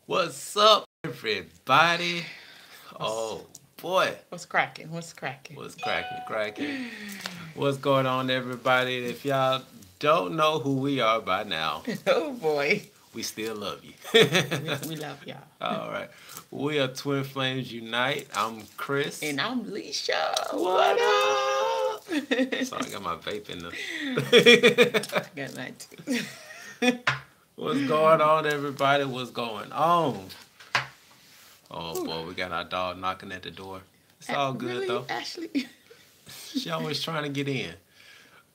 What's up, everybody? Oh boy, What's cracking? What's cracking? what's cracking? What's going on, everybody? If y'all don't know who we are by now, Oh boy, we still love you. we love y'all. All right, we are Twin Flames Unite. I'm Chris. And I'm Leisha. What What up? Sorry, I got my vape in the. I got mine too. What's going on, everybody? What's going on? Oh boy, we got our dog knocking at the door. It's all good Really, though. Ashley? She always trying to get in.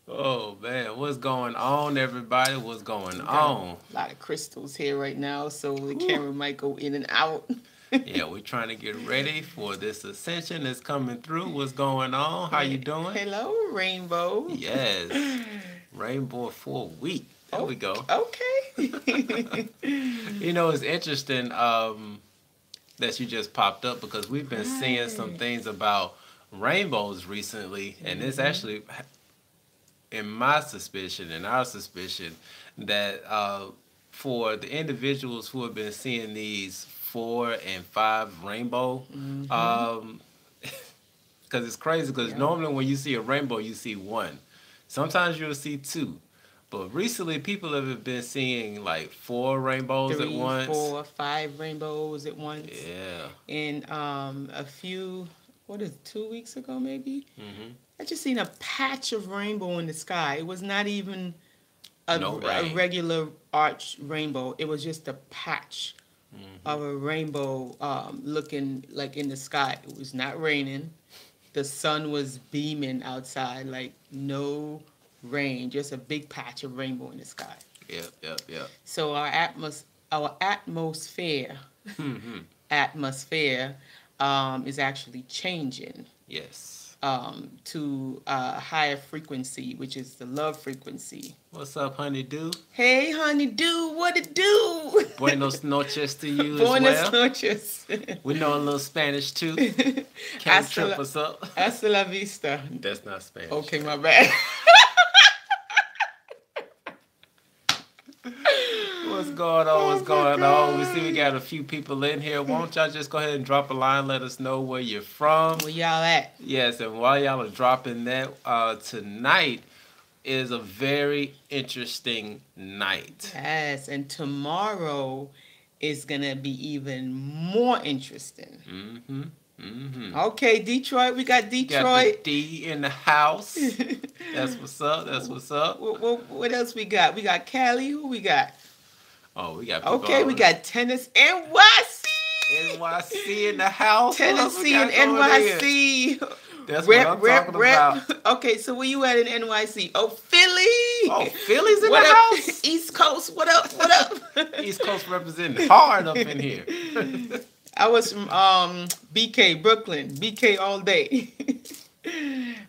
Oh man, what's going on, everybody? What's going on? A lot of crystals here right now, so the camera might go in and out. Yeah, we're trying to get ready for this ascension that's coming through. What's going on? How you doing? Hello, Rainbow. Yes, rainbow for a week. There we go. Okay. You know, it's interesting that you just popped up because we've been seeing some things about rainbows recently, and it's actually in my suspicion, in our suspicion, that for the individuals who have been seeing these 4 and 5 rainbow, because it's crazy. Because normally when you see a rainbow, you see one. Sometimes you'll see 2. But recently, people have been seeing like 4 rainbows 3, at once. 4, 5 rainbows at once. Yeah. And a few, 2 weeks ago maybe? Mm-hmm. I just seen a patch of rainbow in the sky. It was not even a regular arch rainbow. It was just a patch of a rainbow looking like in the sky. It was not raining. The sun was beaming outside, like no rain, just a big patch of rainbow in the sky. Yep. So our atmosphere is actually changing. Yes. To a higher frequency, which is the love frequency. What's up, honeydew? Hey, honeydew, what it do? Buenos noches to you Buenos as well. noches. We know a little Spanish too. Can't trip us up. Hasta la vista. That's not Spanish. Okay, my bad. What's going on? What's going on? We see we got a few people in here. Won't y'all just go ahead and drop a line? Let us know where you're from. Where y'all at? Yes, and while y'all are dropping that, tonight is a very interesting night. Yes, and tomorrow is gonna be even more interesting. Okay, Detroit. We got Detroit. Got the D in the house. That's what's up. That's what's up. What else we got? We got Cali. Who we got? Oh, we got people Okay, we already. got Tennis NYC. NYC in the house. Tennessee and NYC. That's what I'm talking about. Okay, so where you at in NYC? Oh, Philly. Oh, Philly's in What the up? house. East Coast. What up? What up? East Coast representing hard up in here. I was from BK, Brooklyn. BK all day.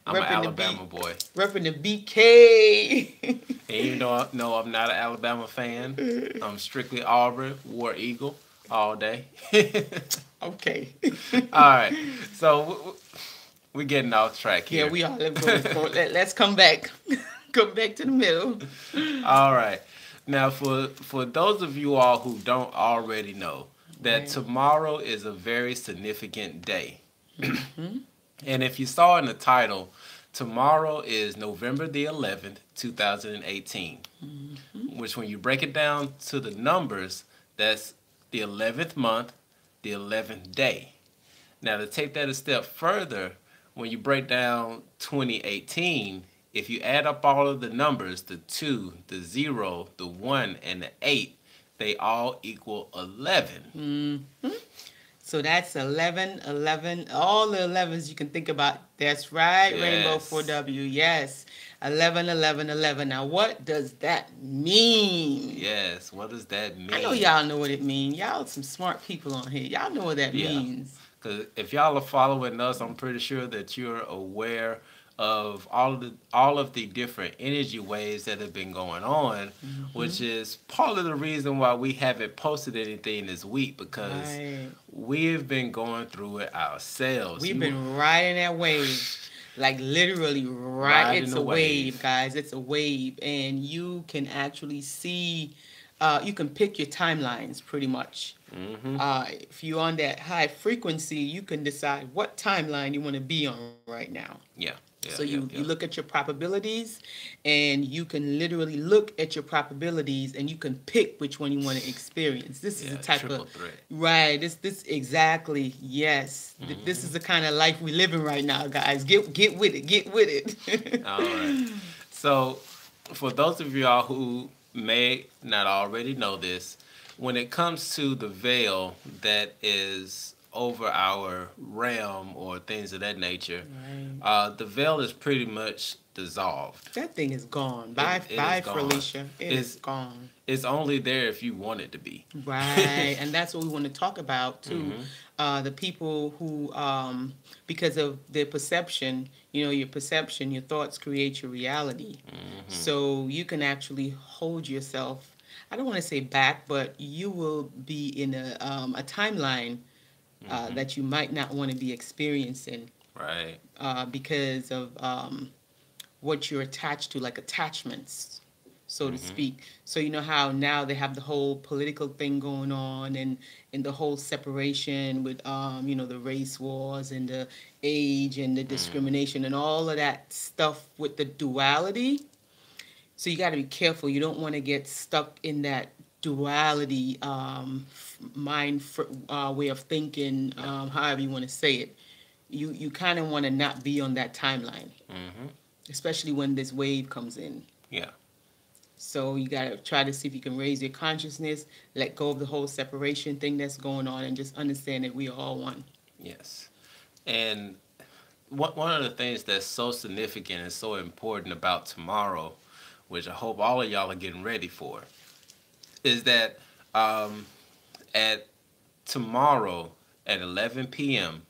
I'm an Alabama boy. Repping the BK. And you know, no, I'm not an Alabama fan. I'm strictly Auburn, War Eagle, all day. Okay. All right. So we're getting off track here. Yeah, we are. Let's come back. Come back to the middle. All right. Now, for those of you all who don't already know, that tomorrow is a very significant day. And if you saw in the title, tomorrow is November the 11th, 2018. Which when you break it down to the numbers, that's the 11th month, the 11th day. Now, to take that a step further, when you break down 2018, if you add up all of the numbers, the 2, the 0, the 1, and the 8, they all equal 11. So that's 11, 11, all the 11s you can think about. That's right, Yes. Rainbow 4W. Yes, 11, 11, 11. Now, what does that mean? Yes, what does that mean? I know y'all know what it means. Y'all some smart people on here. Y'all know what that means. Because if y'all are following us, I'm pretty sure that you're aware of all of the different energy waves that have been going on, which is part of the reason why we haven't posted anything this week, because we've been going through it ourselves. We've been riding that wave. Like literally right, it's a wave, guys. It's a wave, and you can actually see you can pick your timelines pretty much. If you're on that high frequency, you can decide what timeline you want to be on right now. Yeah. So you look at your probabilities, and you can literally look at your probabilities, and you can pick which one you want to experience. This is the type of threat. Right. This exactly. Yes. This is the kind of life we living right now, guys. Get with it. Get with it. All right. So, for those of y'all who may not already know this, when it comes to the veil that is over our realm or things of that nature, the veil is pretty much dissolved. That thing is gone. Bye, Felicia. It's gone. It's only there if you want it to be. Right, and that's what we want to talk about too. The people who, because of their perception, your perception, your thoughts create your reality. So you can actually hold yourself, I don't want to say back, but you will be in a timeline that you might not want to be experiencing. Right. Because of what you're attached to, like attachments, so to speak. So you know how now they have the whole political thing going on, and the whole separation with the race wars and the age and the discrimination and all of that stuff with the duality. So you got to be careful. You don't want to get stuck in that duality mind way of thinking, however you want to say it. You kind of want to not be on that timeline, especially when this wave comes in. Yeah. So you got to try to see if you can raise your consciousness, let go of the whole separation thing that's going on, and just understand that we are all one. Yes. And one of the things that's so significant and so important about tomorrow, which I hope all of y'all are getting ready for, is that at tomorrow at 11 p.m.,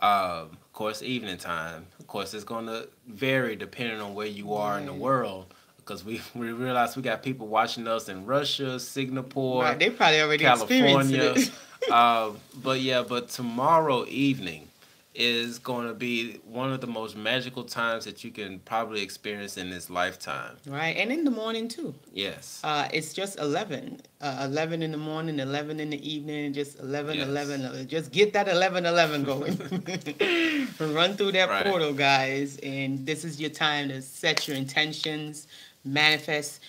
of course, evening time, of course, it's going to vary depending on where you are in the world, because we realize we got people watching us in Russia, Singapore, right, they probably already California. Experienced it. But tomorrow evening is going to be one of the most magical times that you can probably experience in this lifetime. Right, and in the morning too. Yes. It's just 11. 11 in the morning, 11 in the evening, just 11, yes. 11. Just get that 11, 11 going. Run through that portal, guys, and this is your time to set your intentions, manifest.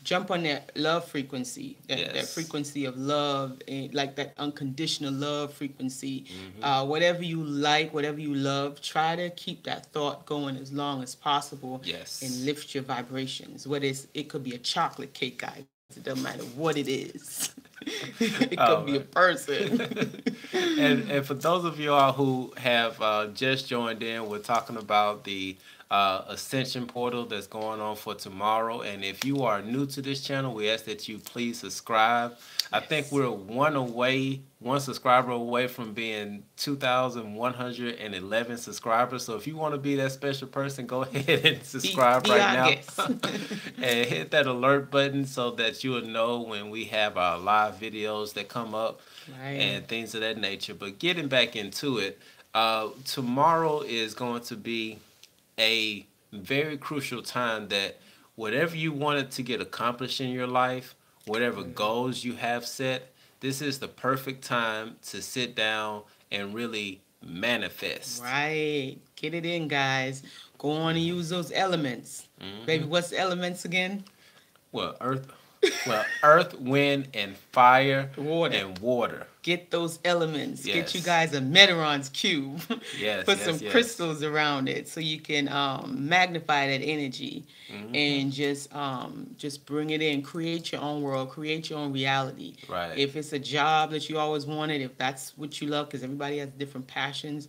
Jump on that love frequency, that frequency of love, and like that unconditional love frequency. Whatever you like, whatever you love, try to keep that thought going as long as possible. Yes. And lift your vibrations. It could be a chocolate cake, guys. It doesn't matter what it is. It could be a person. and for those of you all who have just joined in, we're talking about the Ascension Portal that's going on for tomorrow. And if you are new to this channel, we ask that you please subscribe. Yes. I think we're one subscriber away from being 2,111 subscribers. So if you want to be that special person, go ahead and subscribe right now. And hit that alert button so that you will know when we have our live videos that come up and things of that nature. But getting back into it, tomorrow is going to be a very crucial time that whatever you wanted to get accomplished in your life, whatever goals you have set, this is the perfect time to sit down and really manifest. Right. Get it in, guys. Go on and use those elements. Baby, what's the elements again? Well, earth, wind, and fire, and water. Get those elements. Yes. Get you guys a Meteron's cube. Yes. Put some crystals around it so you can magnify that energy and just bring it in. Create your own world. Create your own reality. Right. If it's a job that you always wanted, if that's what you love, because everybody has different passions,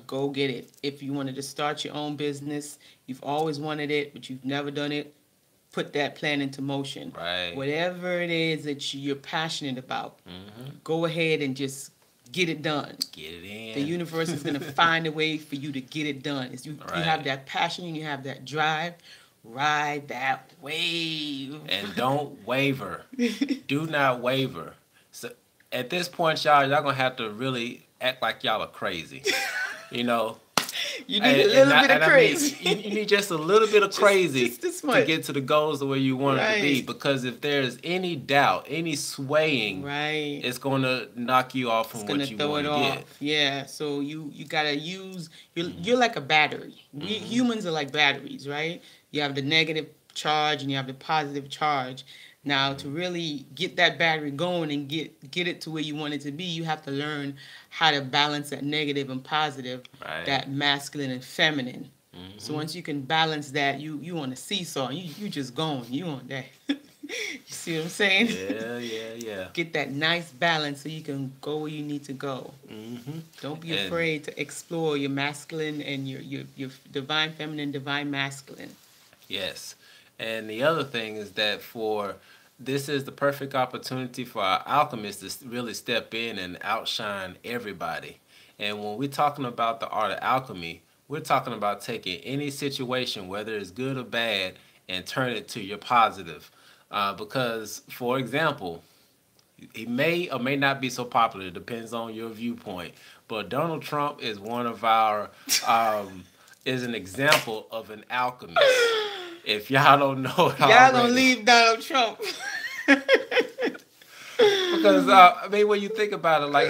go get it. If you wanted to start your own business, you've always wanted it, but you've never done it, put that plan into motion. Right. Whatever it is that you're passionate about, go ahead and just get it done. Get it in. The universe is going to find a way for you to get it done. You have that passion and you have that drive, ride that wave. And don't waver. Do not waver. So at this point, y'all going to have to really act like y'all are crazy. You need a little bit of crazy. I mean, you need just a little bit of crazy to get to the goals the way you want it to be. Because if there's any doubt, any swaying, it's going to knock you off from what you want to get. Yeah, so you got to use, you're like a battery. Humans are like batteries, right? You have the negative charge and you have the positive charge. Now, to really get that battery going and get it to where you want it to be, you have to learn how to balance that negative and positive, that masculine and feminine. So once you can balance that, you on a seesaw. You just going. You on that. You see what I'm saying? Yeah. Get that nice balance so you can go where you need to go. Don't be afraid to explore your masculine and your divine feminine, divine masculine. Yes. And the other thing is that this is the perfect opportunity for our alchemists to really step in and outshine everybody. And when we're talking about the art of alchemy, we're talking about taking any situation, whether it's good or bad, and turn it to your positive. Because, for example, he may or may not be so popular. It depends on your viewpoint. But Donald Trump is one of our, is an example of an alchemist. If y'all don't know it y'all don't leave Donald Trump. Because, I mean, when you think about it, like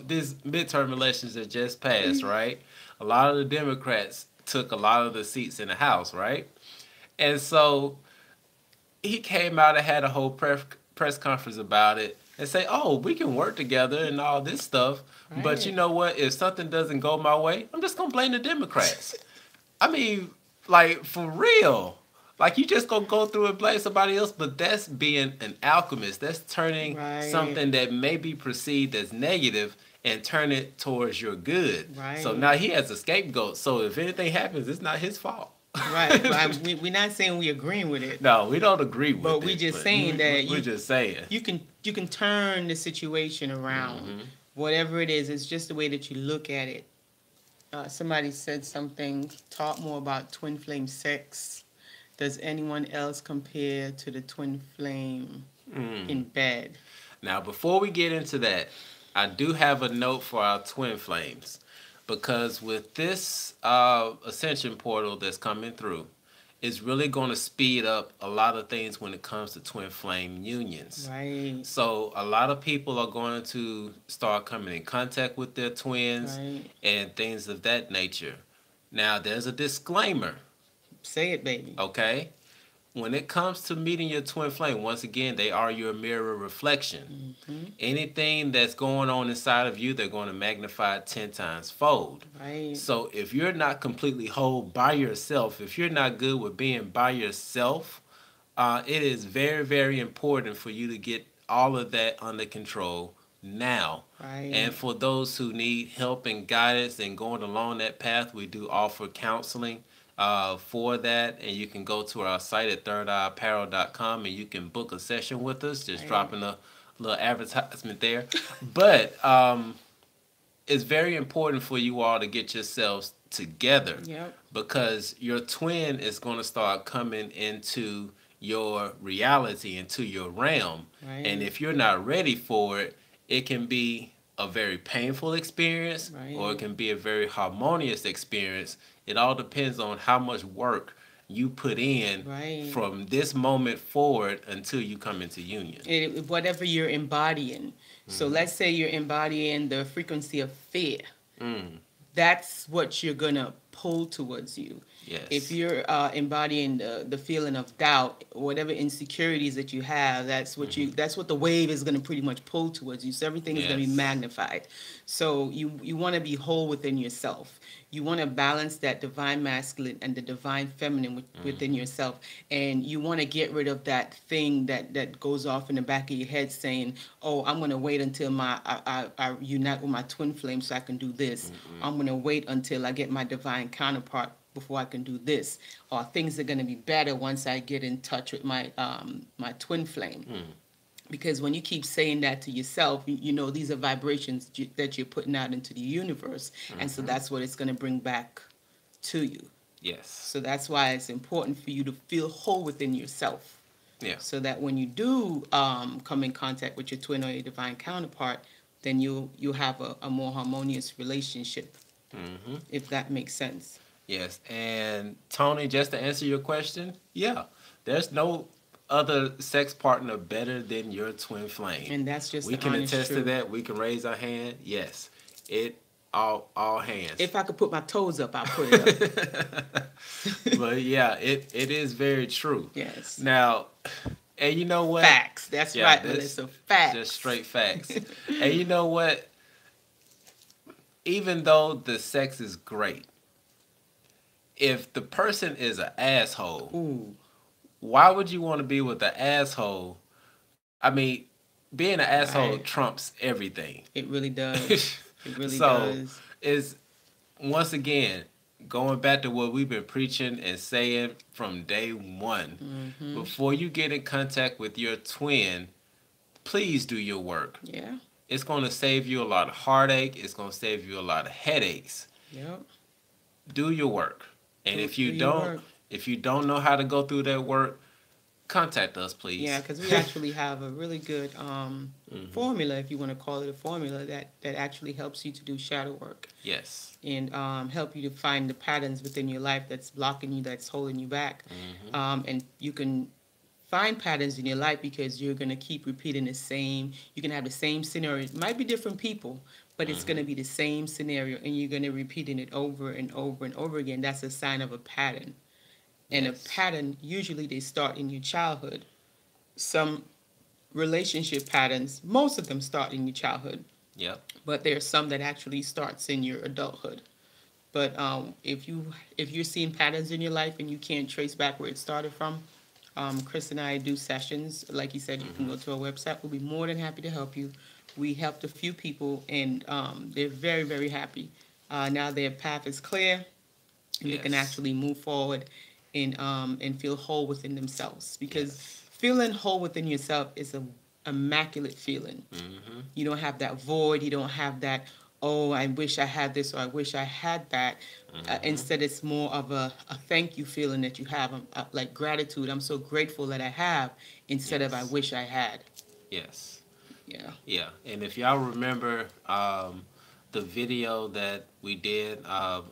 these midterm elections that just passed, right? A lot of the Democrats took a lot of the seats in the House, right? And so he came out and had a whole press conference about it and say, oh, we can work together and all this stuff. Right. But you know what? If something doesn't go my way, I'm just going to blame the Democrats. I mean, like, for real. Like, you just gonna go through and blame somebody else, but that's being an alchemist. That's turning something that may be perceived as negative and turn it towards your good. Right. So now he has a scapegoat. So if anything happens, it's not his fault. Right. We're not saying we agreeing with it. No, we don't agree with it. But we're just saying that we're just saying you can turn the situation around. Whatever it is, it's just the way that you look at it. Somebody said something, talk more about twin flame sex. Does anyone else compare to the twin flame in bed? Now, before we get into that, I do have a note for our twin flames. Because with this Ascension Portal that's coming through, it's really going to speed up a lot of things when it comes to twin flame unions. Right. So a lot of people are going to start coming in contact with their twins and things of that nature. Now, there's a disclaimer. Say it, baby. Okay? When it comes to meeting your twin flame, once again, they are your mirror reflection. Anything that's going on inside of you, they're going to magnify it 10 times fold. Right. So if you're not completely whole by yourself, if you're not good with being by yourself, it is very, very important for you to get all of that under control now. Right. And for those who need help and guidance and going along that path, we do offer counseling for that, and you can go to our site at thirdeyeapparel.com and you can book a session with us, just dropping a little advertisement there. But it's very important for you all to get yourselves together, because your twin is going to start coming into your reality, into your realm, and if you're not ready for it, it can be a very painful experience, or it can be a very harmonious experience. It all depends on how much work you put in from this moment forward until you come into union. Whatever you're embodying. So let's say you're embodying the frequency of fear. That's what you're going to pull towards you. Yes. If you're embodying the feeling of doubt, whatever insecurities that you have, that's what that's what the wave is going to pretty much pull towards you. So everything is going to be magnified. So you want to be whole within yourself. You want to balance that divine masculine and the divine feminine within yourself. And you want to get rid of that thing that goes off in the back of your head saying, oh, I'm going to wait until I unite with my twin flame so I can do this. I'm going to wait until I get my divine counterpart before I can do this. Or things are going to be better once I get in touch with my my twin flame. Because when you keep saying that to yourself, you know these are vibrations that you're putting out into the universe. And so that's what it's going to bring back to you. Yes. So that's why it's important for you to feel whole within yourself. Yeah. So that when you do come in contact with your twin or your divine counterpart, then you'll have a more harmonious relationship if that makes sense. Yes. And Tony, just to answer your question, yeah, there's no other sex partner better than your twin flame. And that's just we the can honest attest to truth. that. We can raise our hand. Yes. It all hands. If I could put my toes up, I'll put it up. But yeah, it is very true. Yes. Now, and you know what? Facts. That's right, Melissa. Facts. Just straight facts. And you know what? Even though the sex is great, if the person is an asshole, ooh, why would you want to be with an asshole? I mean, being an asshole trumps everything. It really does. It really does. So, is once again, going back to what we've been preaching and saying from day one, before you get in contact with your twin, please do your work. Yeah. It's going to save you a lot of heartache. It's going to save you a lot of headaches. Yep. Do your work. And if you don't know how to go through that work, contact us, please. Yeah, because we actually have a really good formula, if you want to call it a formula, that actually helps you to do shadow work. Yes. And help you to find the patterns within your life that's blocking you, that's holding you back. And you can find patterns in your life because you're going to keep repeating the same. You can have the same scenario. It might be different people, but it's going to be the same scenario, and you're going to repeating it over and over and over again. That's a sign of a pattern. And a pattern, usually they start in your childhood. Some relationship patterns, most of them start in your childhood. Yep. But there are some that actually starts in your adulthood. But if you're seeing patterns in your life and you can't trace back where it started from, Chris and I do sessions. Like you said, you can go to our website. We'll be more than happy to help you. We helped a few people, and they're very, very happy. Now their path is clear, and they can actually move forward and feel whole within themselves. Because feeling whole within yourself is an immaculate feeling. You don't have that void. You don't have that, oh, I wish I had this or I wish I had that. Instead, it's more of a thank you feeling that you have, like gratitude. I'm so grateful that I have, instead of I wish I had. Yes. Yeah. Yeah. And if y'all remember the video that we did, I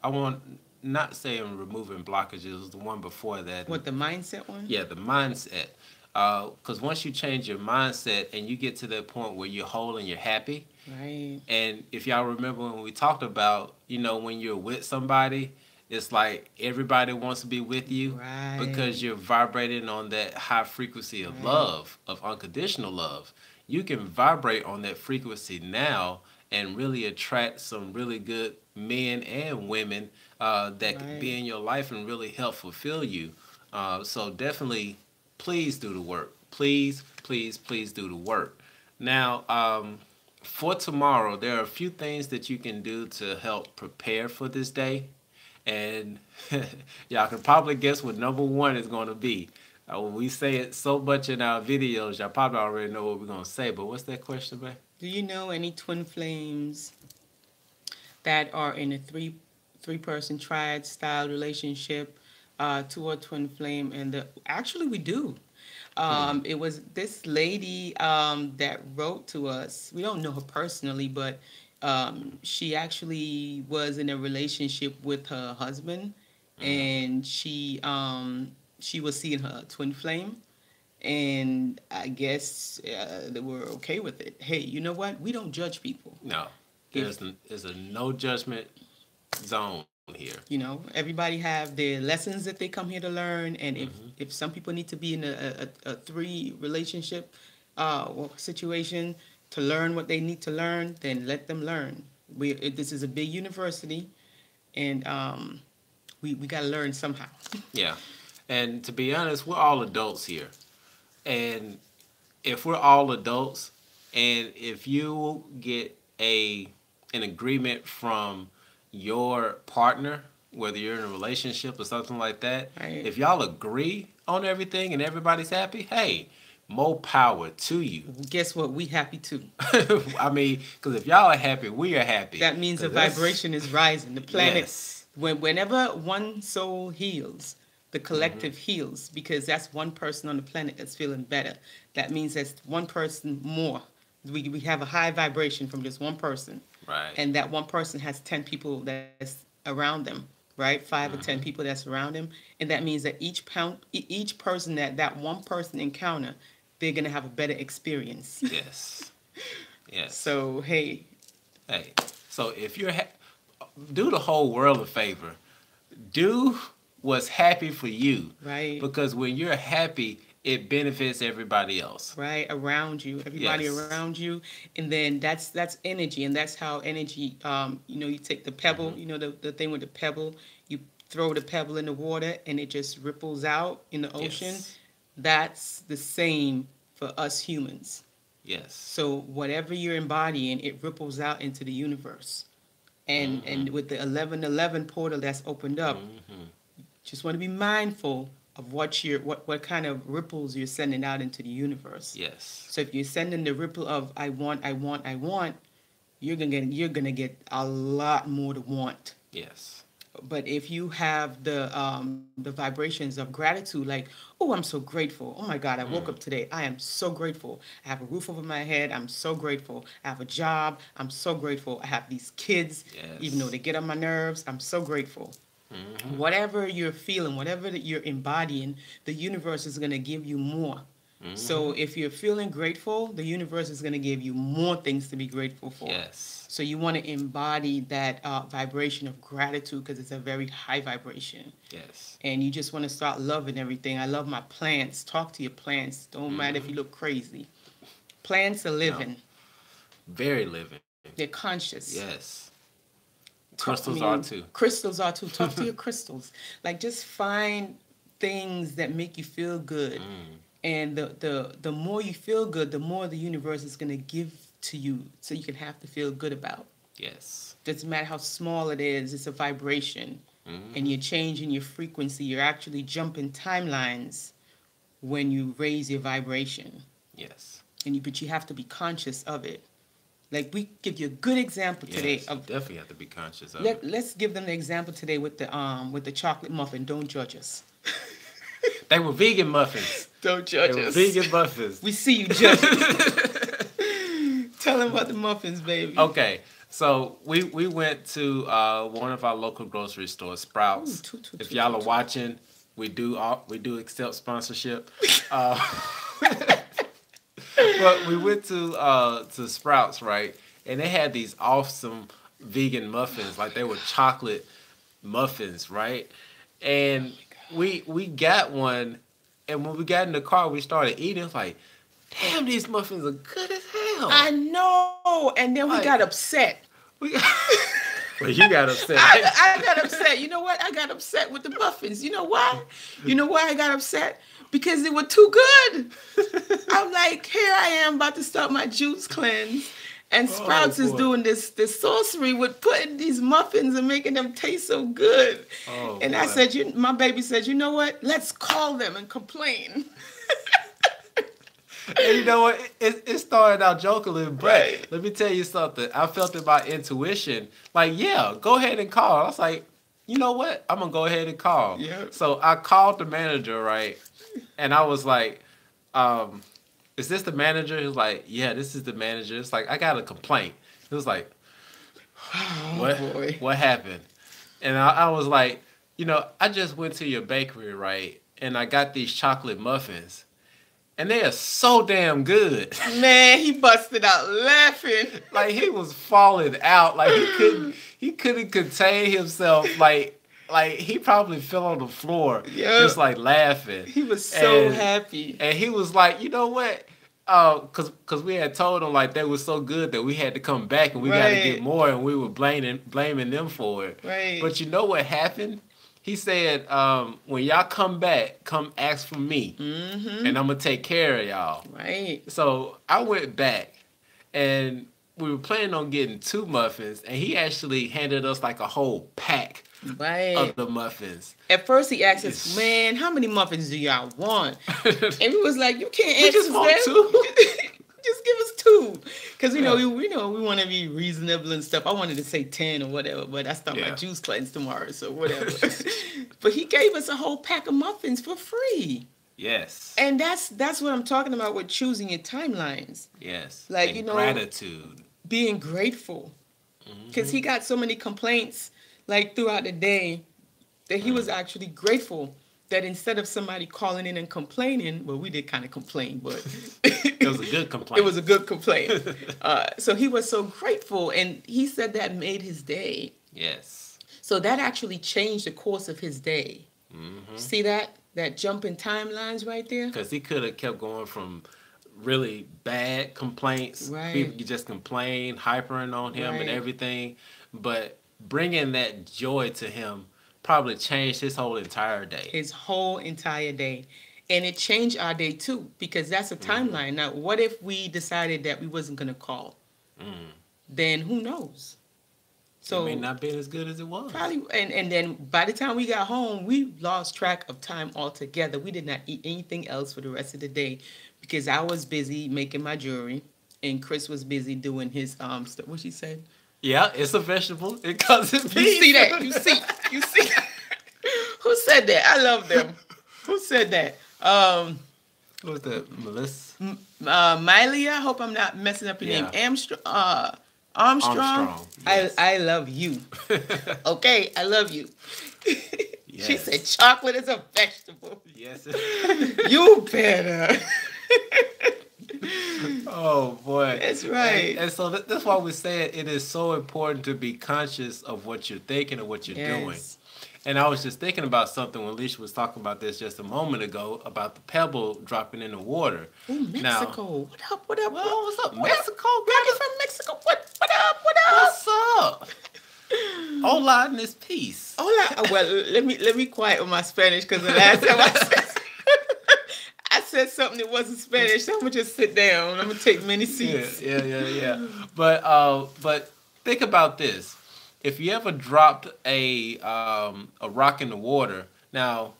want not saying removing blockages, it was the one before that. What, the mindset one? Yeah, the mindset. Because once you change your mindset and you get to that point where you're whole and you're happy. Right. And if y'all remember when we talked about, when you're with somebody, it's like everybody wants to be with you. Right. Because you're vibrating on that high frequency of love, of unconditional love. You can vibrate on that frequency now and really attract some really good men and women that can be in your life and really help fulfill you. So definitely, please do the work. Please, please, please do the work. Now, for tomorrow, there are a few things that you can do to help prepare for this day. And y'all can probably guess what number one is going to be. When we say it so much in our videos, y'all probably already know what we're going to say. But what's that question, babe? Do you know any twin flames that are in a three-person triad style relationship to a twin flame? And actually, we do. It was this lady that wrote to us. We don't know her personally, but she actually was in a relationship with her husband, and she was seeing her twin flame, and I guess they were okay with it. Hey, you know what? We don't judge people. No, there's a no judgment zone here. Everybody have their lessons that they come here to learn, and if some people need to be in a three relationship situation to learn what they need to learn, then let them learn. This is a big university, and we got to learn somehow. Yeah. And to be honest, we're all adults here. And if we're all adults, and if you get an agreement from your partner, whether you're in a relationship or something like that, if y'all agree on everything and everybody's happy, hey, more power to you. Guess what? We happy too. I mean, because if y'all are happy, we are happy. That means the vibration is rising. The planet, whenever one soul heals, the collective heals, because that's one person on the planet that's feeling better. That means that's one person more We have a high vibration from just one person. Right. And that one person has 10 people that's around them, right? 5 or 10 people that's around them. And that means that each person that one person encounter, they're going to have a better experience. Yes. Yes. So, hey. So if you're, do the whole world a favor. Do what's happy for you. Right. Because when you're happy, it benefits everybody else. Right, around you, everybody around you. And then that's energy. And that's how energy, you take the pebble, the thing with the pebble, you throw the pebble in the water and it just ripples out in the ocean. Yes. That's the same for us humans. Yes. So whatever you're embodying, it ripples out into the universe. And with the 1111 portal that's opened up, just want to be mindful of what kind of ripples you're sending out into the universe. Yes. So if you're sending the ripple of I want, you're gonna get a lot more to want. Yes. But if you have the vibrations of gratitude, like, oh, I'm so grateful. Oh my God, I woke up today. I am so grateful. I have a roof over my head. I'm so grateful. I have a job. I'm so grateful. I have these kids, even though they get on my nerves. I'm so grateful. Whatever you're feeling, whatever that you're embodying, the universe is going to give you more. So if you're feeling grateful, the universe is going to give you more things to be grateful for. Yes. So you want to embody that vibration of gratitude because it's a very high vibration. Yes. And you just want to start loving everything. I love my plants. Talk to your plants. Don't matter if you look crazy. Plants are living. No. Very living. They're conscious. Yes. Crystals are too. Crystals are too. Talk to your crystals. Like, just find things that make you feel good. And the more you feel good, the more the universe is going to give to you so you can have to feel good about. Yes. Doesn't matter how small it is, it's a vibration. And you're changing your frequency. You're actually jumping timelines when you raise your vibration. Yes. But you have to be conscious of it. Like, we give you a good example today. Yes, you definitely have to be conscious of it. Let's give them the example today with the chocolate muffin. Don't judge us. They were vegan muffins. Don't judge us. Vegan muffins. We see you judging. Tell them about the muffins, baby. Okay, so we went to one of our local grocery stores, Sprouts. If y'all are watching, we do accept sponsorship. But we went to Sprouts, right? And they had these awesome vegan muffins, like they were chocolate muffins, right? And we got one, and when we got in the car, we started eating. It's like, damn, these muffins are good as hell. I know. And then we got upset. Well, you got upset. I got upset. You know what? I got upset with the muffins. You know why? You know why I got upset? Because they were too good. I'm like, here I am about to start my juice cleanse. And Sprouts is doing this sorcery with putting these muffins and making them taste so good. And I said, my baby said, you know what? Let's call them and complain. And you know what? It started out jokingly, but let me tell you something. I felt it by intuition. Like, yeah, go ahead and call. I was like, you know what? I'm going to go ahead and call. Yeah. So I called the manager, right? And I was like, is this the manager? He was like, yeah, this is the manager. It's like, I got a complaint. It was like, what happened? And I was like, I just went to your bakery, right? And I got these chocolate muffins. And they are so damn good. Man, he busted out laughing. Like, he was falling out. Like, he couldn't contain himself. Like he probably fell on the floor, just like laughing. He was so happy. And he was like, you know what? Cause we had told him like they were so good that we had to come back and we got to get more, and we were blaming them for it. Right. But you know what happened? He said, when y'all come back, come ask for me, and I'm gonna take care of y'all. Right. So I went back, and we were planning on getting 2 muffins, and he actually handed us like a whole pack of the muffins. At first, he asked us, "Man, how many muffins do y'all want?" And we was like, "You can't ask just us want that. 2. Just give us 2." Because we want to be reasonable and stuff. I wanted to say 10 or whatever, but I start my juice cleanse tomorrow, so whatever. But he gave us a whole pack of muffins for free. Yes. And that's what I'm talking about with choosing your timelines. Yes. Like, and gratitude. Being grateful. Because he got so many complaints, like, throughout the day that he was actually grateful that instead of somebody calling in and complaining, well, we did kind of complain, but it was a good complaint. It was a good complaint. So he was so grateful, and he said that made his day. Yes. So that actually changed the course of his day. See that jump in timelines right there? Because he could have kept going from really bad complaints. Right. People could just complain, hypering on him and everything. But bringing that joy to him probably changed his whole entire day. His whole entire day. And it changed our day too, because that's a timeline. Now, what if we decided that we wasn't going to call? Then who knows? So it may not been as good as it was. Probably, and then by the time we got home, we lost track of time altogether. We did not eat anything else for the rest of the day because I was busy making my jewelry, and Chris was busy doing his stuff. What she said? Yeah, it's a vegetable. It comes in peace. You see that? You see. Who said that? I love them. Who said that? Who was that? Melissa? Miley. I hope I'm not messing up your name. Armstrong. Yes. I love you. Okay, I love you. Yes. She said chocolate is a vegetable. Yes. You better. Oh boy, that's right. And so that's why we say it is so important to be conscious of what you're thinking and what you're doing. And I was just thinking about something when Alicia was talking about this just a moment ago about the pebble dropping in the water. Ooh, Mexico. Now, what up? Well, what's up, Mexico? Rocky from Mexico. What up? What's up? Hola in this piece. Hola. Well, let me quiet on my Spanish because the last time I said something that wasn't Spanish, so I'm gonna just sit down. I'm gonna take many seats. Yeah. But think about this. If you ever dropped a rock in the water, now,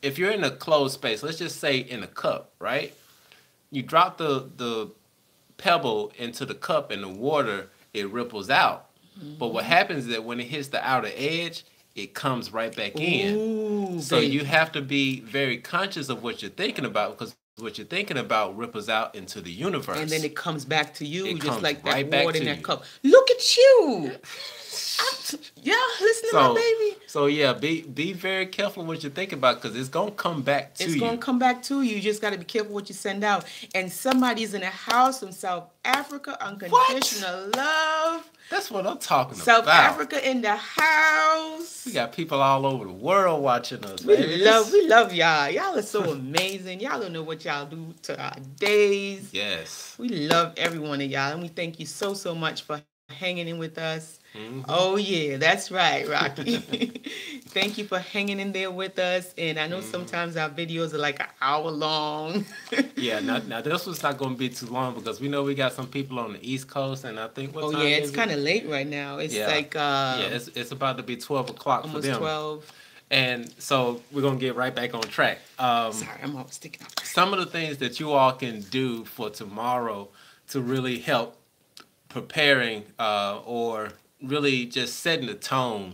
if you're in a closed space, let's just say in a cup, right? You drop the pebble into the cup and the water, it ripples out. But what happens is that when it hits the outer edge, it comes right back in. Ooh, so you have to be very conscious of what you're thinking about, because what you're thinking about ripples out into the universe. And then it comes back to you, just like right that water in that cup. Look at you. Y'all listen to my baby. So yeah, be very careful what you're thinking about, because it's gonna come back to you. It's gonna come back to you. You just gotta be careful what you send out. And somebody's in a house from South Africa, unconditional love. That's what I'm talking about. South Africa in the house. We got people all over the world watching us. We love y'all. Y'all are so amazing. Y'all don't know what y'all do to our days. Yes. We love every one of y'all, and we thank you so much for hanging in with us. Oh yeah, that's right, Rocky. Thank you for hanging in there with us. And I know sometimes our videos are like an hour long. Yeah, now this one's not going to be too long, because we know we got some people on the East Coast, and I think what time is it? It's kind of late right now. It's like it's about to be 12 o'clock for them. Almost 12. And so we're going to get right back on track. Sorry, I'm always sticking out. Some of the things that you all can do for tomorrow to really help preparing or really just setting the tone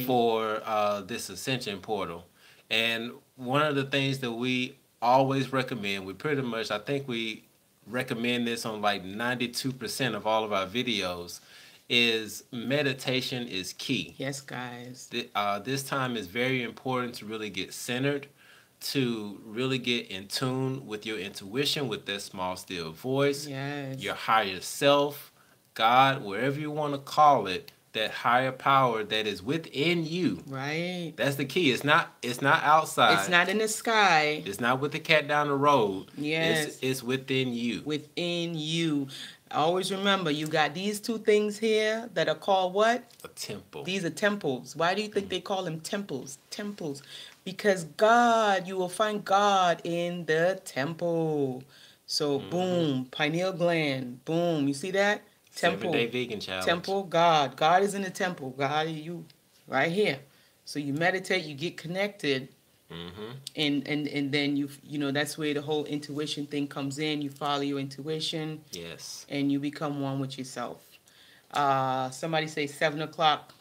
for this Ascension Portal. And one of the things that we always recommend, I think we recommend this on like 92% of all of our videos, is meditation is key. Yes, guys. This time is very important to really get centered, to really get in tune with your intuition, with that small, still voice, your higher self, God, wherever you want to call it, that higher power that is within you. Right. That's the key. It's not outside. It's not in the sky. It's not with the cat down the road. Yes. It's within you. Within you. Always remember, you got these two things here that are called what? A temple. These are temples. Why do you think they call them temples? Temples. Because God, you will find God in the temple. So, boom, pineal gland. Boom. You see that? Temple. 7-day vegan challenge. Temple, God. God is in the temple. God, you right here. So you meditate, you get connected, and then you that's where the whole intuition thing comes in. You follow your intuition. Yes. And you become one with yourself. Somebody say 7 o'clock.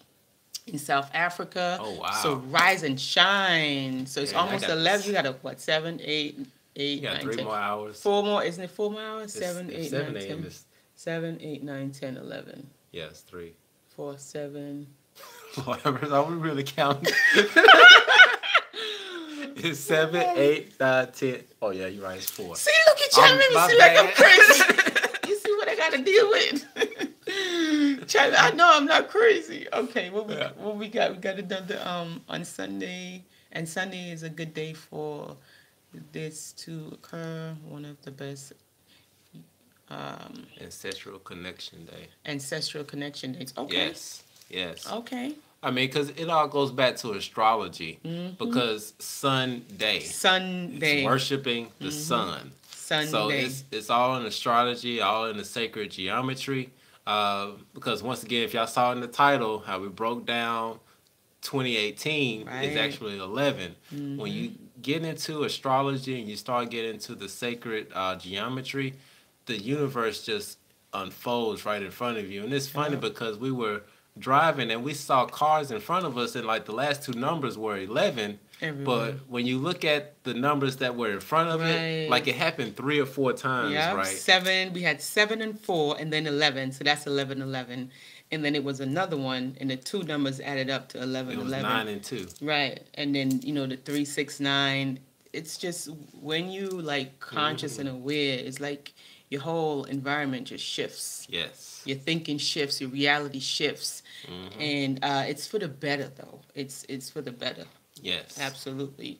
in South Africa. Oh, wow. So rise and shine. So it's almost 11. You got a, what, 7, 8, 8, you got 9, 3 10. more hours. 4 more. Isn't it 4 more hours? 7, 8, 7 9, 10. is... 7, 8, 9, 10, 11. Yes, 3. 4, 7. Whatever. Are we really counting? It's 7, 8, 9, 10. Oh, yeah, you're right. It's 4. See, look at y'all. Make me see like I'm crazy. You see what I got to deal with? I know I'm not crazy. Okay, what we got? We got it done on Sunday. And Sunday is a good day for this to occur. One of the best Ancestral Connection Day. Ancestral Connection Days. Okay. Yes. Okay. I mean, because it all goes back to astrology. Because Sunday. It's worshiping the sun. Sunday. So it's all in astrology, all in the sacred geometry. Because once again, if y'all saw in the title how we broke down 2018 is actually 11. When you get into astrology and you start getting into the sacred geometry, the universe just unfolds right in front of you. And it's funny because we were driving and we saw cars in front of us and like the last 2 numbers were 11. But when you look at the numbers that were in front of it, like it happened 3 or 4 times, right? 7. We had 7 and 4, and then 11. So that's 11, 11. And then it was another one, and the 2 numbers added up to 11, it was 11. 9 and 2. Right, and then the 3, 6, 9. It's just when you like conscious and aware, it's like your whole environment just shifts. Yes. Your thinking shifts. Your reality shifts, and it's for the better though. It's for the better. Yes. Absolutely.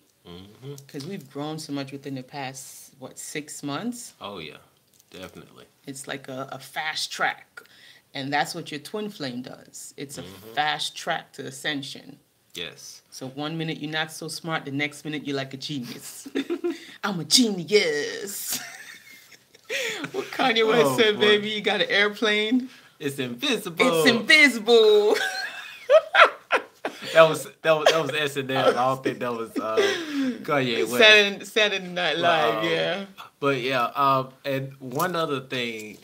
Because we've grown so much within the past, 6 months? Oh, yeah. Definitely. It's like a fast track. And that's what your twin flame does. It's a fast track to ascension. Yes. So 1 minute you're not so smart, the next minute you're like a genius. I'm a genius. What Kanye West said, baby, you got an airplane? It's invisible. It's invisible. That was SNL. I don't think that was Kanye West. Saturday Night Live, yeah. But yeah, and one other thing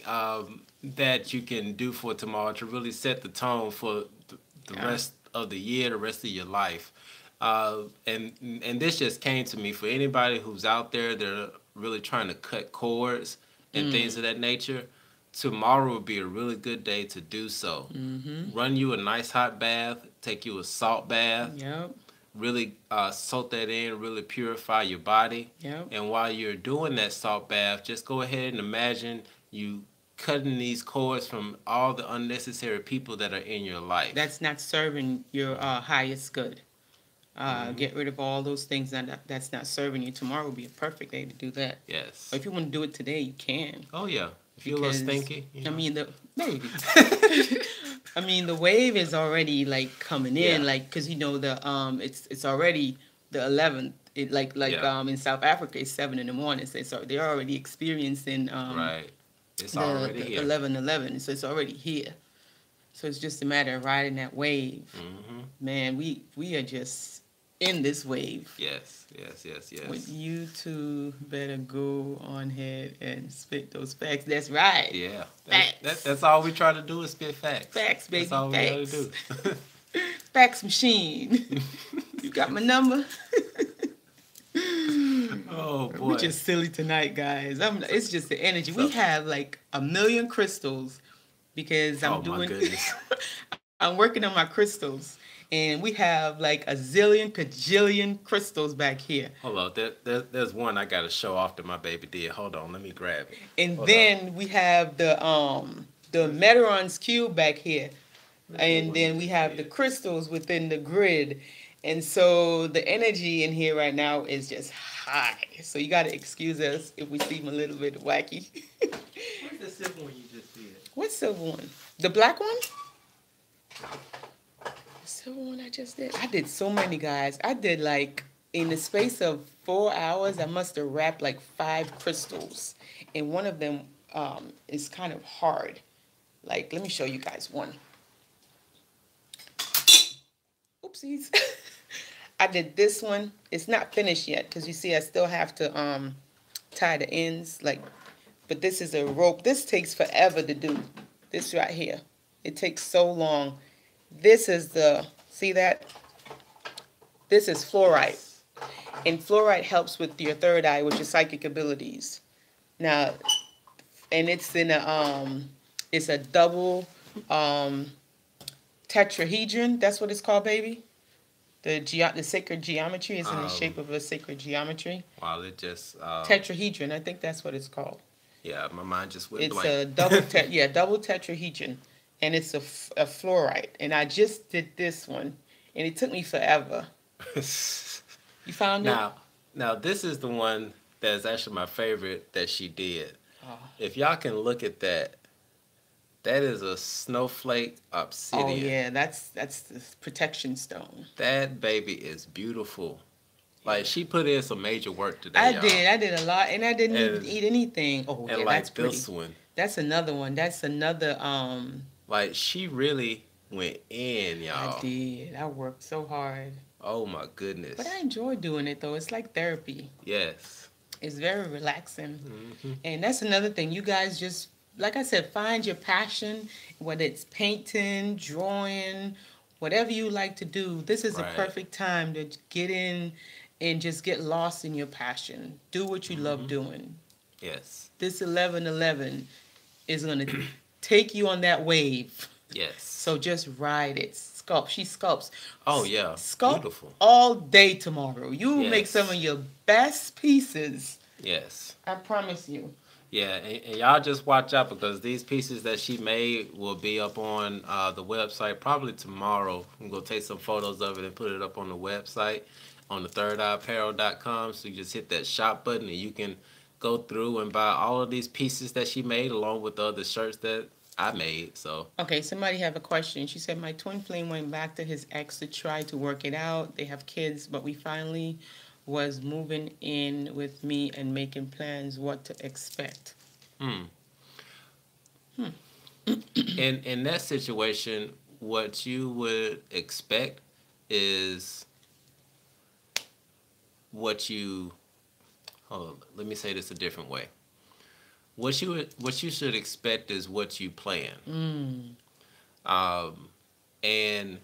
that you can do for tomorrow to really set the tone for the rest of the year, the rest of your life. And this just came to me for anybody who's out there that are really trying to cut cords and things of that nature. Tomorrow would be a really good day to do so. Run you a nice hot bath, take you a salt bath. Yep. Really soak that in, really purify your body. Yep. And while you're doing that salt bath, just go ahead and imagine you cutting these cords from all the unnecessary people that are in your life. That's not serving your highest good. Get rid of all those things that's not serving you. Tomorrow will be a perfect day to do that. Yes. Or if you want to do it today, you can. Oh, yeah. If you're a little stinky. I mean, the wave is already like coming in, like because it's already the 11th. It in South Africa it's 7 in the morning, so they're already experiencing right. It's already here. 11/11, so it's already here. So it's just a matter of riding that wave. Man, we are just in this wave. Yes. But you two better go on ahead and spit those facts. That's right. Yeah. Facts. That's all we try to do is spit facts. Facts, baby. That's all we gotta do. Fax machine. You got my number? Oh, boy. We're just silly tonight, guys. It's just the energy. We have like 1 million crystals because I'm I'm working on my crystals. And we have like a zillion, kajillion crystals back here. Hold on. There's one I got to show off that my baby did. Hold on. Let me grab it. And then we have the Meteron's cube back here. And then we have the crystals within the grid. And so the energy in here right now is just high. So you got to excuse us if we seem a little bit wacky. Where's the silver one you just did? What silver one? The black one? The silver one I just did? I did so many, guys. I did like, in the space of 4 hours, I must have wrapped like 5 crystals. And one of them is kind of hard. Like, let me show you guys one. Oopsies. I did this one. It's not finished yet because you see I still have to tie the ends. But this is a rope. This takes forever to do. This right here. It takes so long. This is the See that? This is fluorite. And fluorite helps with your third eye, with your psychic abilities. Now, and it's in it's a double tetrahedron. That's what it's called, baby. The sacred geometry is in the shape of a sacred geometry. Wow, it just tetrahedron. I think that's what it's called. Yeah, my mind just went it's blank. It's a double tetrahedron, and it's a fluorite. And I just did this one, and it took me forever. You found it? Now this is the one that's actually my favorite that she did. Oh. If y'all can look at that, that is a snowflake obsidian. Oh yeah, that's the protection stone. That baby is beautiful. Like, she put in some major work today. I did a lot, and I didn't even eat anything. Oh yeah, like that's pretty. This one. That's another one. That's another Like, she really went in, y'all. I did. I worked so hard. Oh my goodness. But I enjoy doing it though. It's like therapy. Yes. It's very relaxing. Mm-hmm. And that's another thing. You guys just, like I said, find your passion, whether it's painting, drawing, whatever you like to do. This is a perfect time to get in and just get lost in your passion. Do what you love doing. Yes. This 1111 is going to take you on that wave. Yes. So just ride it. Sculpt. She sculpts. Oh, yeah. Sculpt beautiful. All day tomorrow. You will make some of your best pieces. Yes. I promise you. Yeah, and y'all just watch out, because these pieces that she made will be up on the website probably tomorrow. I'm going to take some photos of it and put it up on the website on the thirdeyeapparel.com. So you just hit that shop button and you can go through and buy all of these pieces that she made along with the other shirts that I made. So okay, somebody have a question. She said, my twin flame went back to his ex to try to work it out. They have kids, but we finally was moving in with me and making plans what to expect. In that situation, what you would expect is what you, hold on, let me say this a different way. What you should expect is what you plan. And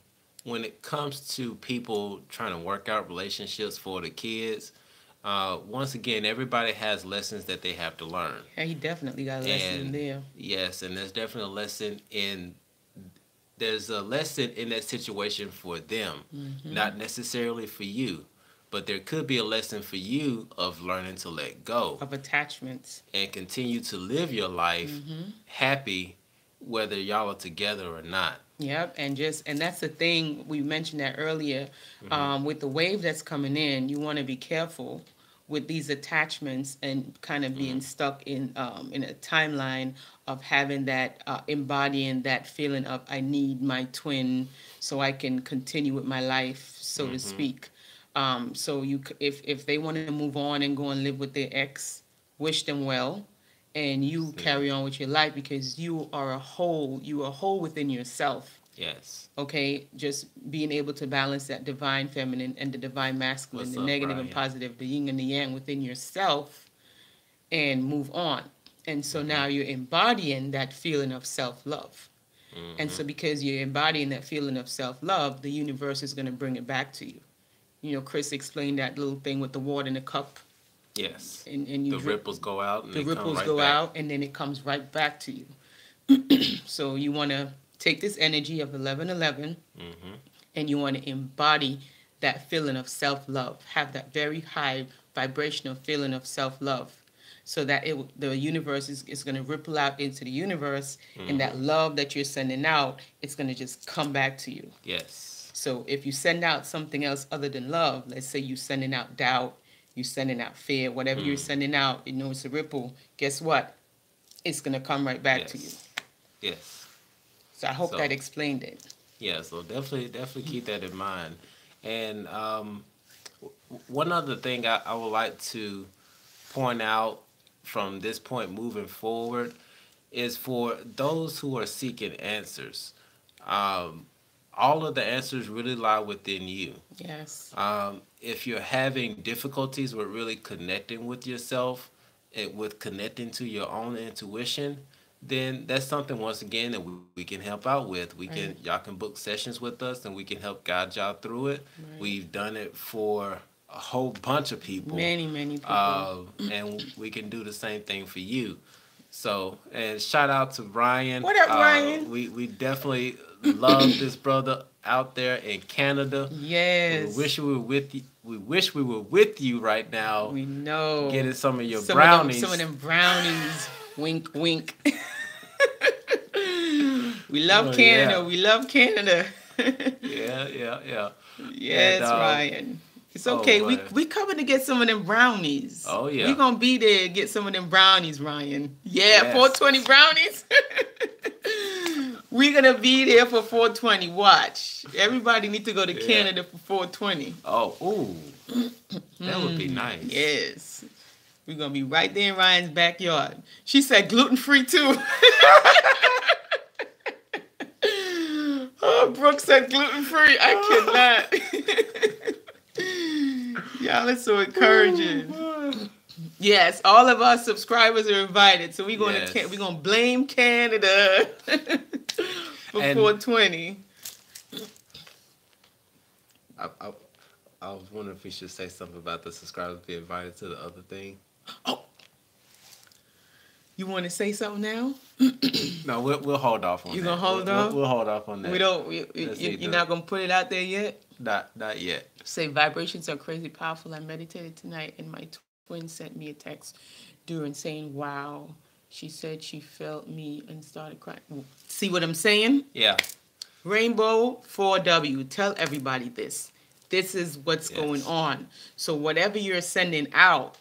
when it comes to people trying to work out relationships for the kids, once again, everybody has lessons that they have to learn. Yeah, he definitely got a lesson in there. Yes, and there's definitely a lesson in that situation for them, not necessarily for you. But there could be a lesson for you of learning to let go. Of attachments. And continue to live your life happy, whether y'all are together or not. Yep, and that's the thing, we mentioned that earlier. With the wave that's coming in, you want to be careful with these attachments and kind of being stuck in a timeline of having that, embodying that feeling of, I need my twin so I can continue with my life, so to speak. So if they want to move on and go and live with their ex, wish them well, and you carry on with your life, because you are a whole. You are a whole within yourself. Yes. Okay, just being able to balance that divine feminine and the divine masculine, the negative and positive, the yin and the yang within yourself, and move on. And so now you're embodying that feeling of self-love. And so because you're embodying that feeling of self-love, the universe is going to bring it back to you. You know, Chris explained that little thing with the water in the cup. Yes. And you ripples go out. And the ripples go out, and then it comes right back to you. So you want to take this energy of 1111, and you want to embody that feeling of self-love. Have that very high vibrational feeling of self-love, so that the universe is going to ripple out into the universe, and that love that you're sending out, it's going to just come back to you. Yes. So if you send out something else other than love, let's say you're sending out doubt, you're sending out fear, whatever you're sending out, it's a ripple. Guess what? It's going to come right back to you. Yes. So I hope that explained it. Yeah, so definitely keep that in mind. And one other thing I would like to point out from this point moving forward is for those who are seeking answers. All of the answers really lie within you. Yes. If you're having difficulties with really connecting with yourself and with connecting to your own intuition, then that's something once again that we can help out with. Y'all can book sessions with us and we can help guide y'all through it. Right. We've done it for a whole bunch of people. Many people. And we can do the same thing for you. So, and shout out to Ryan. What up, Ryan? We definitely love this brother out there in Canada. Yes. We wish we were with you. We wish we were with you right now. We know. Getting some of your brownies. Some of them brownies. Wink, wink. We love Canada. Yeah. We love Canada. Yeah. Yes, and, Ryan. It's okay. We coming to get some of them brownies. Oh, yeah. We going to be there to get some of them brownies, Ryan. Yeah, yes. 420 brownies. We're going to be there for 420. Watch. Everybody need to go to Canada for 420. Oh, ooh. That would be nice. Yes. We're going to be right there in Ryan's backyard. She said gluten-free, too. Oh, Brooke said gluten-free. I cannot. Y'all are so encouraging. Yes, all of our subscribers are invited. So we're gonna blame Canada for 420. I was wondering if we should say something about the subscribers being invited to the other thing. Oh, you want to say something now? No, we'll hold off on that. You gonna hold off? We'll hold off on that. You're not gonna put it out there yet? Not yet. Say vibrations are crazy powerful. I meditated tonight, and my twin sent me a text during saying, "Wow." She said she felt me and started crying. See what I'm saying? Yeah. Rainbow 4W. Tell everybody this. This is what's going on. So whatever you're sending out,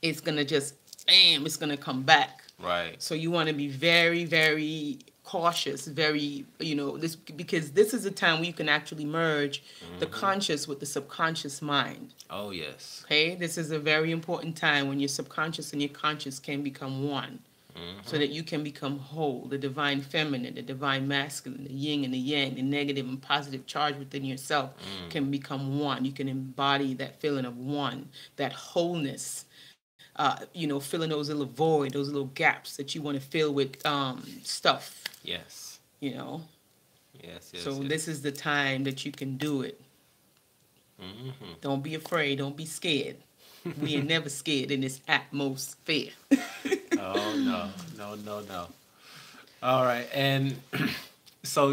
it's gonna just bam, it's gonna come back. Right. So you want to be very, very cautious, very, this, because this is a time where you can actually merge the conscious with the subconscious mind. Oh, yes. Okay? This is a very important time when your subconscious and your conscious can become one. So that you can become whole, the divine feminine, the divine masculine, the yin and the yang, the negative and positive charge within yourself can become one. You can embody that feeling of one, that wholeness. Filling those little void, those little gaps that you want to fill with stuff. Yes. Yes. So this is the time that you can do it. Don't be afraid. Don't be scared. We ain't never scared in this atmosphere. Oh, no. All right. And so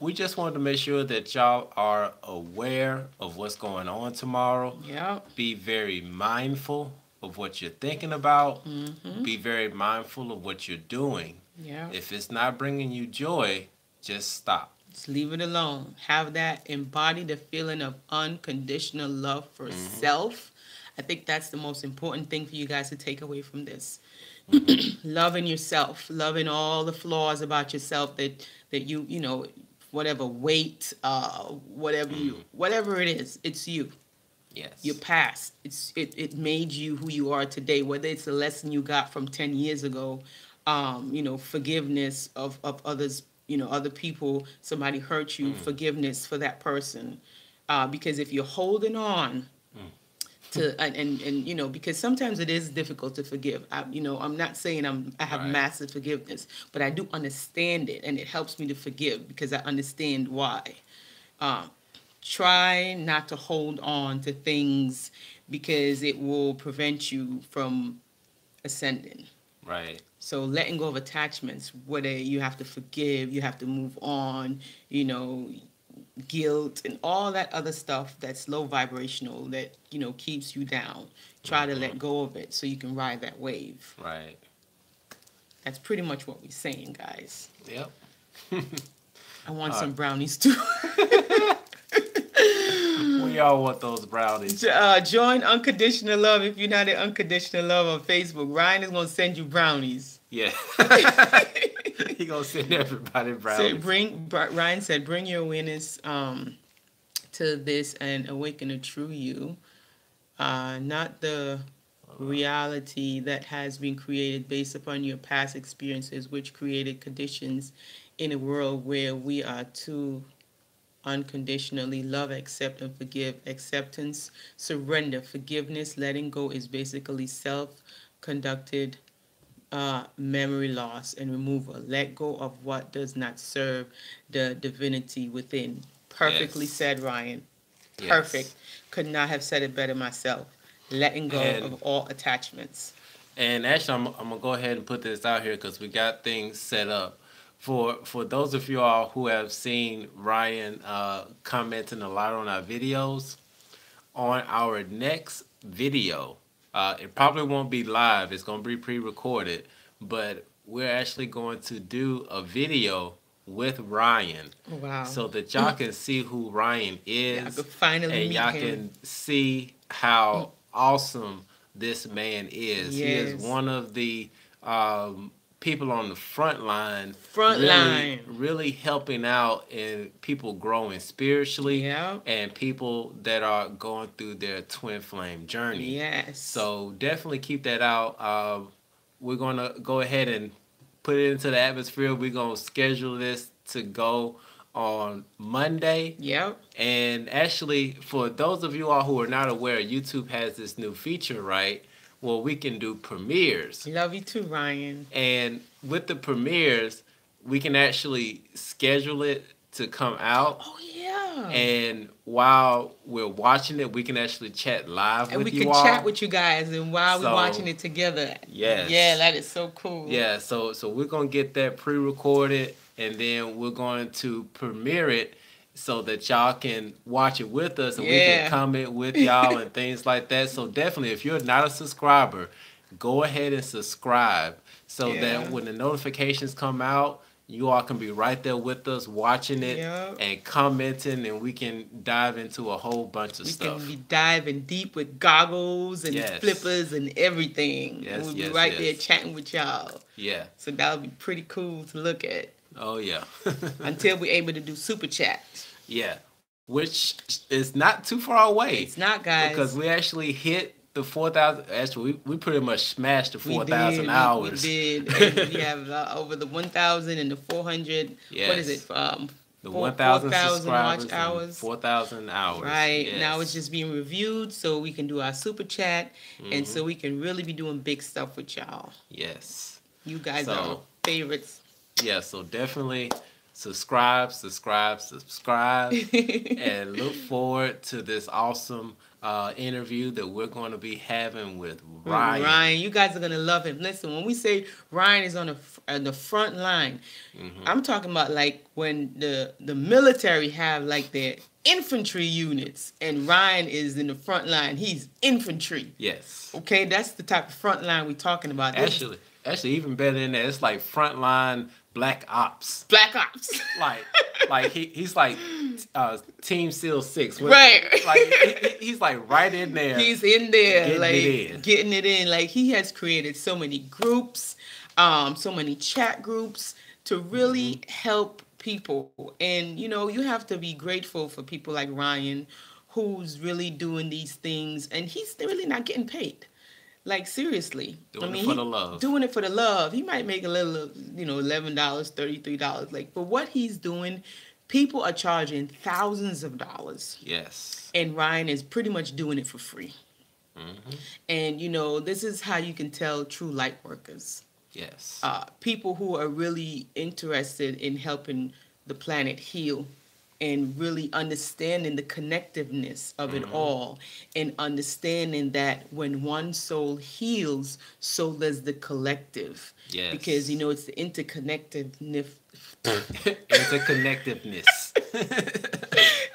we just wanted to make sure that y'all are aware of what's going on tomorrow. Yeah. Be very mindful of what you're thinking about. Be very mindful of what you're doing. Yeah. If it's not bringing you joy, just stop. Just leave it alone. Have that, embody the feeling of unconditional love for self. I think that's the most important thing for you guys to take away from this. Loving yourself, loving all the flaws about yourself that you whatever weight, whatever it is, it's you. Yes. Your past. It made you who you are today. Whether it's a lesson you got from 10 years ago, forgiveness of others, other people, somebody hurt you, forgiveness for that person. Because if you're holding on to, and because sometimes it is difficult to forgive. I'm not saying I have massive forgiveness, but I do understand it, and it helps me to forgive because I understand why. Try not to hold on to things because it will prevent you from ascending. Right. So letting go of attachments, whether you have to forgive, you have to move on, guilt and all that other stuff that's low vibrational that, keeps you down. Try to let go of it so you can ride that wave. Right. That's pretty much what we're saying, guys. Yep. I want some brownies too. We all want those brownies. Join Unconditional Love if you're not at Unconditional Love on Facebook. Ryan is going to send you brownies. Yeah. He going to send everybody brownies. Ryan said, bring your awareness to this and awaken a true you. Not the reality that has been created based upon your past experiences, which created conditions in a world where we are too unconditionally love, accept, and forgive. Acceptance, surrender, forgiveness, letting go is basically self-conducted memory loss and removal. Let go of what does not serve the divinity within. Perfectly said, Ryan. Perfect. Yes. Could not have said it better myself. Letting go of all attachments. And actually, I'm going to go ahead and put this out here because we got things set up. For those of you all who have seen Ryan commenting a lot on our videos, on our next video, it probably won't be live. It's going to be pre-recorded. But we're actually going to do a video with Ryan. Wow. So that y'all can see who Ryan is. Y'all can finally meet y'all can see how awesome this man is. Yes. He is one of the people on the front line. Really helping out and people growing spiritually. Yeah. And people that are going through their twin flame journey. Yes. So definitely keep that out. We're going to go ahead and put it into the atmosphere. We're going to schedule this to go on Monday. Yep. And actually, for those of you all who are not aware, YouTube has this new feature, right? Well, we can do premieres. Love you too, Ryan. And with the premieres, we can actually schedule it to come out. Oh, yeah. And while we're watching it, we can actually chat live with you all. And we can chat with you guys and while we're watching it together. Yes. Yeah, that is so cool. Yeah, so we're going to get that pre-recorded, and then we're going to premiere it so that y'all can watch it with us and we can comment with y'all and things like that. So definitely, if you're not a subscriber, go ahead and subscribe so that when the notifications come out, you all can be right there with us watching it and commenting, and we can dive into a whole bunch of stuff. We can be diving deep with goggles and flippers and everything. Yes, we'll be right there chatting with y'all. Yeah. So that'll be pretty cool to look at. Oh, yeah. Until we're able to do super chat. Yeah. Which is not too far away. It's not, guys. Because we actually hit the 4,000. Actually, we pretty much smashed the 4,000 hours. We did. And we have over the 1,000 and the 400. Yes. What is it? The 1,000 subscribers watch hours. 4,000 hours. Right. Yes. Now it's just being reviewed so we can do our super chat. Mm-hmm. And so we can really be doing big stuff with y'all. Yes. You guys are our favorites. Yeah, so definitely subscribe, and look forward to this awesome interview that we're going to be having with Ryan. Ryan, you guys are going to love him. Listen, when we say Ryan is on the front line, I'm talking about like when the military have like their infantry units and Ryan is in the front line. He's infantry. Yes. Okay, that's the type of front line we're talking about. Actually, even better than that, it's like frontline Black Ops. Black Ops. like he's like Team SEAL 6. Right. Like he's like right in there. He's in there, getting it in. Like he has created so many groups, so many chat groups to really help people. And you know, you have to be grateful for people like Ryan, who's really doing these things, and he's really not getting paid. Like, seriously. Doing it for the love. Doing it for the love. He might make a little, $11, $33. Like, for what he's doing, people are charging thousands of dollars. Yes. And Ryan is pretty much doing it for free. Mm-hmm. And, this is how you can tell true light workers. Yes. People who are really interested in helping the planet heal and really understanding the connectiveness of it all, and understanding that when one soul heals, so does the collective. Yes. Because, it's the interconnectiveness.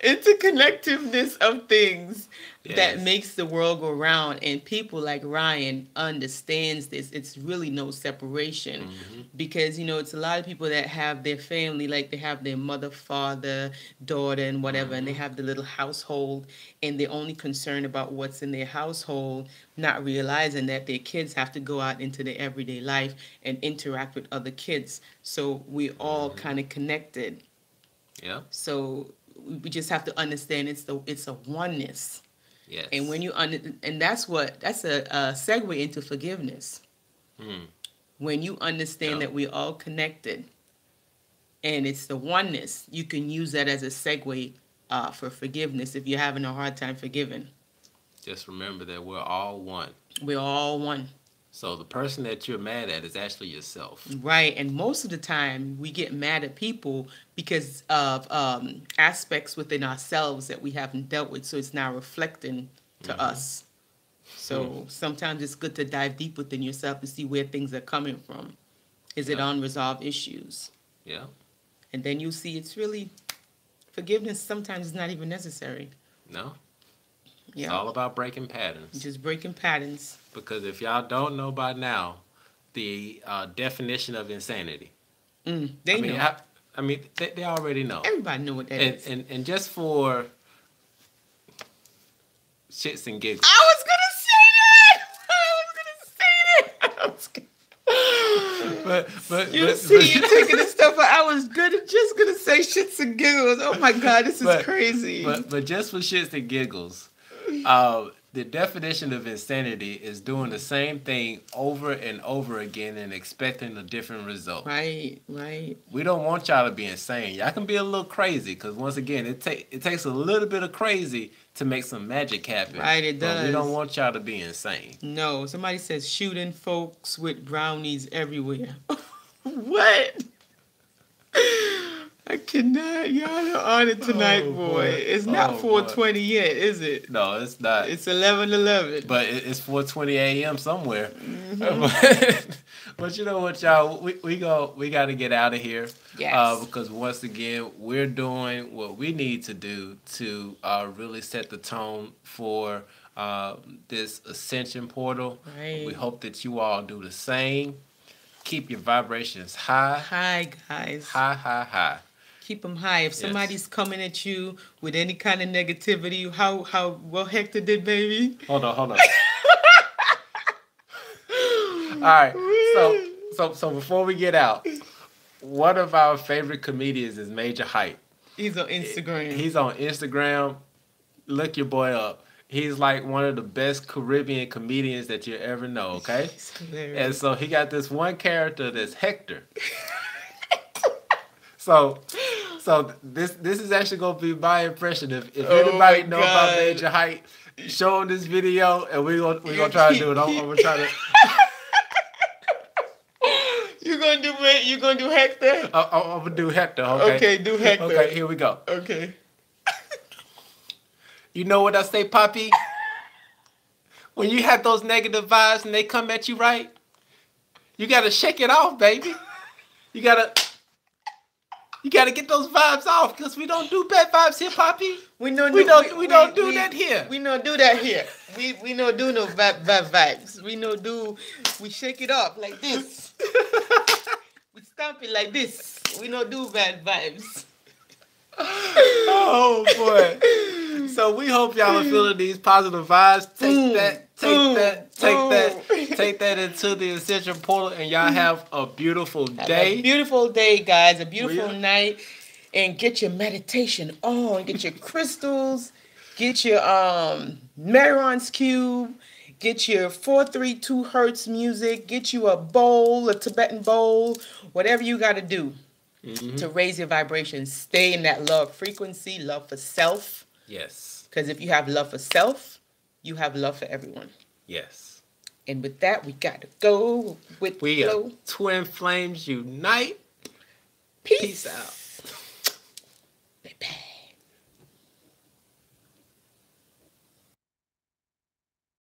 Interconnectiveness of things that makes the world go round, and people like Ryan understands this. It's really no separation because it's a lot of people that have their family, like they have their mother, father, daughter, and whatever, and they have the little household, and they're only concerned about what's in their household, not realizing that their kids have to go out into their everyday life and interact with other kids. So we're all kind of connected. Yeah. So we just have to understand it's a oneness. Yes. And when and that's a segue into forgiveness. When you understand that we're all connected, and it's the oneness, you can use that as a segue for forgiveness if you're having a hard time forgiving. Just remember that we're all one. We're all one. So the person that you're mad at is actually yourself. Right. And most of the time we get mad at people because of aspects within ourselves that we haven't dealt with. So it's now reflecting to us. So sometimes it's good to dive deep within yourself to see where things are coming from. Is it unresolved issues? Yeah. And then you see it's really, forgiveness sometimes is not even necessary. No. Yeah. It's all about breaking patterns. Just breaking patterns. Because if y'all don't know by now, the definition of insanity. They know. They already know. Everybody know what that is. And just for shits and giggles. I was But you taking this stuff. I was just gonna say shits and giggles. Oh my God, this is crazy. But just for shits and giggles, the definition of insanity is doing the same thing over and over again and expecting a different result. Right. We don't want y'all to be insane. Y'all can be a little crazy because once again, it takes a little bit of crazy to make some magic happen. Right, it does. But we don't want y'all to be insane. No, somebody says shooting folks with brownies everywhere. What? I cannot. Y'all are on it tonight, boy. It's not 4:20 yet, is it? No, it's not. It's 11:11. But it's 4:20 a.m. somewhere. But you know what, y'all? We got to get out of here. Yes. Because once again, we're doing what we need to do to really set the tone for this Ascension Portal. Right. We hope that you all do the same. Keep your vibrations high. High, guys. High. Keep them high. If somebody's coming at you with any kind of negativity, what Hector did, baby? Hold on. All right. So before we get out, one of our favorite comedians is Major Hype. He's on Instagram. Look your boy up. He's like one of the best Caribbean comedians that you ever know, okay? He's hilarious. And so he got this one character that's Hector. So this is actually gonna be my impression. If anybody know about Major Hype, show him this video and we're gonna try to do it. I'm gonna try to. You gonna do Hector? I'm gonna do Hector. Okay. Okay, do Hector. Okay, here we go. Okay. You know what I say, Poppy? When you have those negative vibes and they come at you, right? You gotta shake it off, baby. You gotta get those vibes off, because we don't do bad vibes here, Poppy. We don't do that here. We don't do that here. We don't do no bad vibes. We shake it off like this. We stamp it like this. We don't do bad vibes. Oh boy. So we hope y'all are feeling these positive vibes. Take that into the Ascension Portal, and y'all have a beautiful day. A beautiful day, guys. A beautiful night. And get your meditation on. Get your crystals. Get your Meron's cube. Get your 432 hertz music. Get you a bowl, a Tibetan bowl. Whatever you got to do to raise your vibrations. Stay in that love frequency, love for self. Yes. Because if you have love for self, you have love for everyone. Yes. And with that, we got to go with we flow. Are Twin Flames Unite. Peace out. Baby.